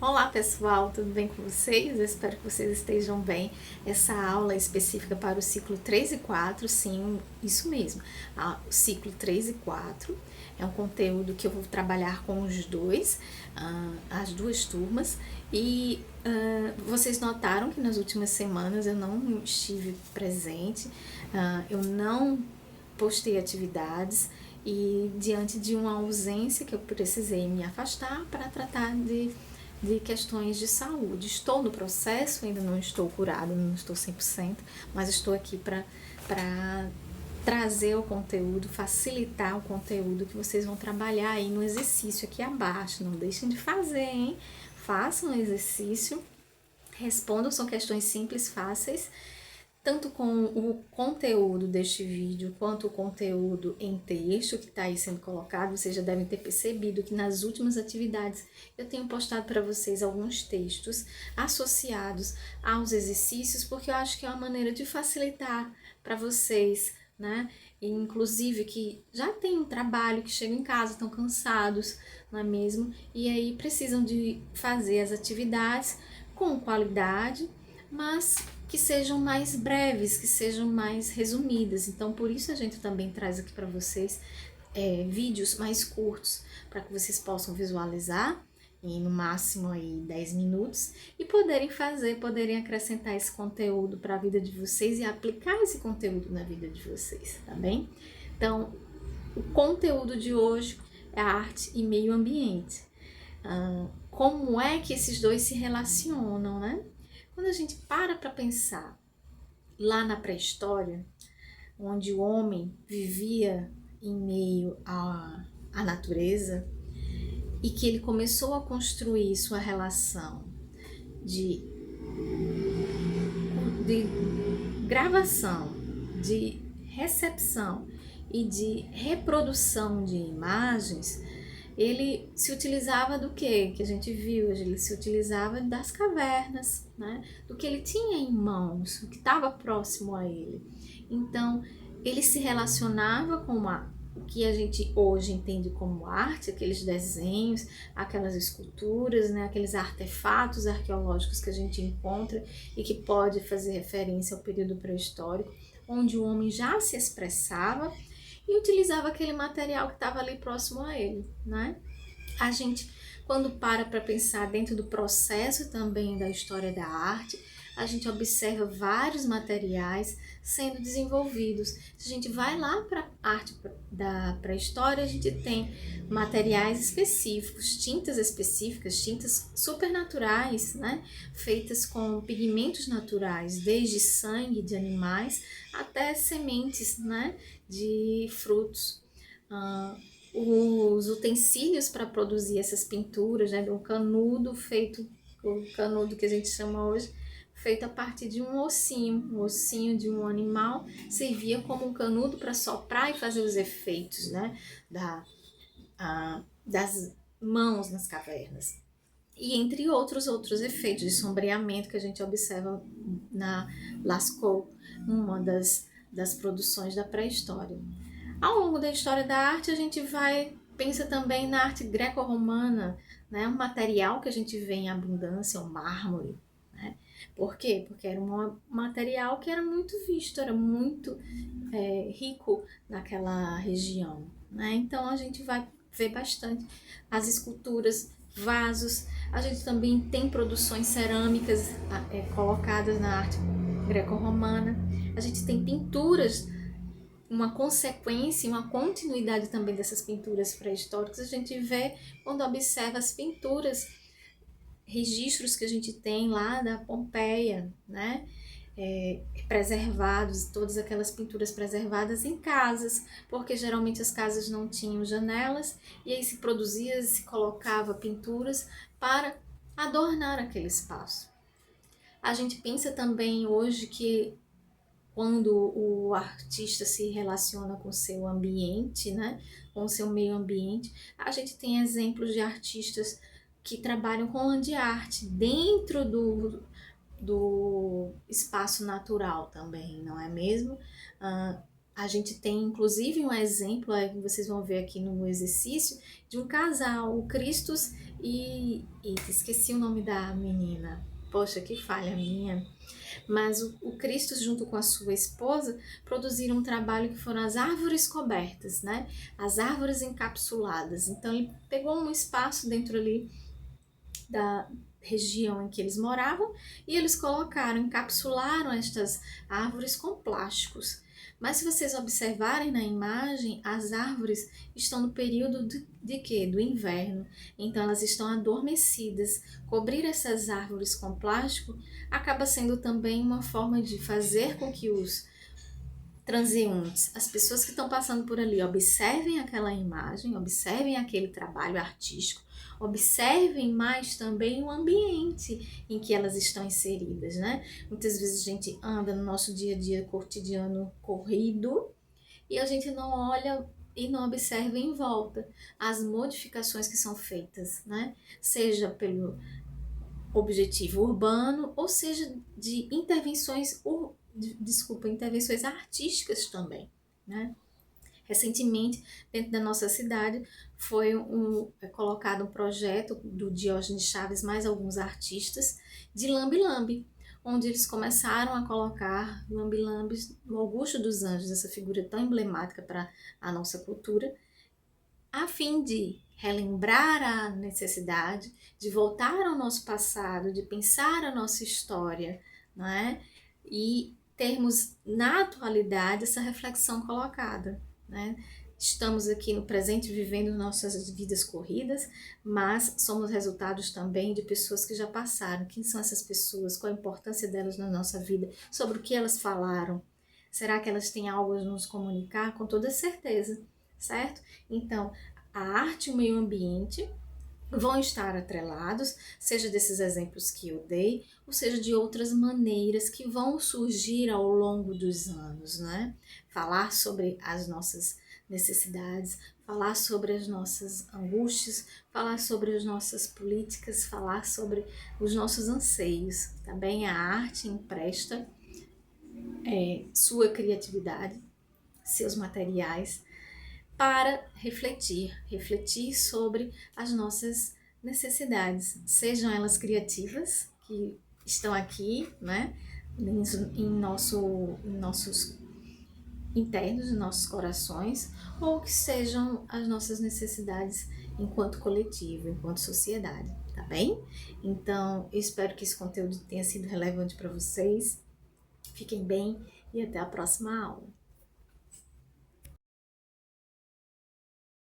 Olá pessoal, tudo bem com vocês? Eu espero que vocês estejam bem. Essa aula é específica para o ciclo 3 e 4, sim, isso mesmo. O ciclo 3 e 4 é um conteúdo que eu vou trabalhar com os dois, as duas turmas. E vocês notaram que nas últimas semanas eu não estive presente, eu não postei atividades e diante de uma ausência que eu precisei me afastar para tratar de questões de saúde. Estou no processo, ainda não estou curada, não estou 100%, mas estou aqui para trazer o conteúdo, facilitar o conteúdo que vocês vão trabalhar aí no exercício aqui abaixo. Não deixem de fazer, hein? Façam o exercício, respondam, são questões simples, fáceis, tanto com o conteúdo deste vídeo quanto o conteúdo em texto que está aí sendo colocado. Vocês já devem ter percebido que nas últimas atividades eu tenho postado para vocês alguns textos associados aos exercícios, porque eu acho que é uma maneira de facilitar para vocês, né? E, inclusive que já tem um trabalho, que chegam em casa, estão cansados, não é mesmo? E aí precisam de fazer as atividades com qualidade, mas que sejam mais breves, que sejam mais resumidas. Então, por isso a gente também traz aqui para vocês vídeos mais curtos, para que vocês possam visualizar em no máximo aí 10 minutos e poderem acrescentar esse conteúdo para a vida de vocês e aplicar esse conteúdo na vida de vocês, tá bem? Então, o conteúdo de hoje é arte e meio ambiente. Como é que esses dois se relacionam, né? Quando a gente para pensar lá na pré-história, onde o homem vivia em meio à natureza e que ele começou a construir sua relação de, de gravação, de recepção e de reprodução de imagens, ele se utilizava do que a gente viu? Ele se utilizava das cavernas, né? Do que ele tinha em mãos, o que estava próximo a ele. Então, ele se relacionava com o que a gente hoje entende como arte, aqueles desenhos, aquelas esculturas, né? Aqueles artefatos arqueológicos que a gente encontra e que pode fazer referência ao período pré-histórico, onde o homem já se expressava e utilizava aquele material que estava ali próximo a ele, né? A gente, quando para pensar dentro do processo também da história da arte, a gente observa vários materiais sendo desenvolvidos. Se a gente vai lá para a arte da pré-história, a gente tem materiais específicos, tintas específicas, tintas supernaturais, né? Feitas com pigmentos naturais, desde sangue de animais até sementes, né? De frutos. Os utensílios para produzir essas pinturas, né, do canudo feito, o canudo que a gente chama hoje, feito a partir de um ossinho de um animal, servia como um canudo para soprar e fazer os efeitos, né, das mãos nas cavernas. E entre outros efeitos de sombreamento que a gente observa na Lascaux, uma das produções da pré-história. Ao longo da história da arte, a gente pensa também na arte greco-romana, né? Um material que a gente vê em abundância, o mármore, né? Por quê? Porque era um material que era muito visto, era muito rico naquela região, né? Então a gente vai ver bastante as esculturas, vasos. A gente também tem produções cerâmicas colocadas na arte greco-romana. A gente tem pinturas, uma consequência, uma continuidade também dessas pinturas pré-históricas. A gente vê quando observa as pinturas, registros que a gente tem lá da Pompeia, né? Preservados, todas aquelas pinturas preservadas em casas, porque geralmente as casas não tinham janelas e aí se produzia, se colocava pinturas para adornar aquele espaço. A gente pensa também hoje que quando o artista se relaciona com o seu ambiente, né, com o seu meio ambiente, a gente tem exemplos de artistas que trabalham com land art dentro do espaço natural também, não é mesmo? A gente tem inclusive um exemplo, vocês vão ver aqui no exercício, de um casal, o Christos Eita, esqueci o nome da menina. Poxa, que falha minha. Mas o Cristo, junto com a sua esposa, produziram um trabalho que foram as árvores cobertas, né? As árvores encapsuladas. Então, ele pegou um espaço dentro ali da região em que eles moravam e eles colocaram, encapsularam estas árvores com plásticos. Mas se vocês observarem na imagem, as árvores estão no período de quê? Do inverno. Então elas estão adormecidas. Cobrir essas árvores com plástico acaba sendo também uma forma de fazer com que os transeuntes, as pessoas que estão passando por ali, observem aquela imagem, observem aquele trabalho artístico, observem mais também o ambiente em que elas estão inseridas, né? Muitas vezes a gente anda no nosso dia a dia cotidiano corrido e a gente não olha e não observa em volta as modificações que são feitas, né? Seja pelo objetivo urbano, ou seja, de intervenções, intervenções artísticas também, né? Recentemente, dentro da nossa cidade, colocado um projeto do Diógenes Chaves mais alguns artistas de lambe-lambe, onde eles começaram a colocar lambe-lambes no Augusto dos Anjos, essa figura tão emblemática para a nossa cultura, a fim de relembrar a necessidade de voltar ao nosso passado, de pensar a nossa história, não é? E termos na atualidade essa reflexão colocada, né? Estamos aqui no presente vivendo nossas vidas corridas, mas somos resultados também de pessoas que já passaram. Quem são essas pessoas? Qual a importância delas na nossa vida? Sobre o que elas falaram? Será que elas têm algo a nos comunicar? Com toda certeza, certo? Então, a arte e o meio ambiente vão estar atrelados, seja desses exemplos que eu dei, ou seja de outras maneiras que vão surgir ao longo dos anos, né? Falar sobre as nossas necessidades, falar sobre as nossas angústias, falar sobre as nossas políticas, falar sobre os nossos anseios. Também a arte empresta sua criatividade, seus materiais, para refletir sobre as nossas necessidades, sejam elas criativas, que estão aqui, né, em nossos internos, em nossos corações, ou que sejam as nossas necessidades enquanto coletivo, enquanto sociedade, tá bem? Então, eu espero que esse conteúdo tenha sido relevante para vocês. Fiquem bem e até a próxima aula.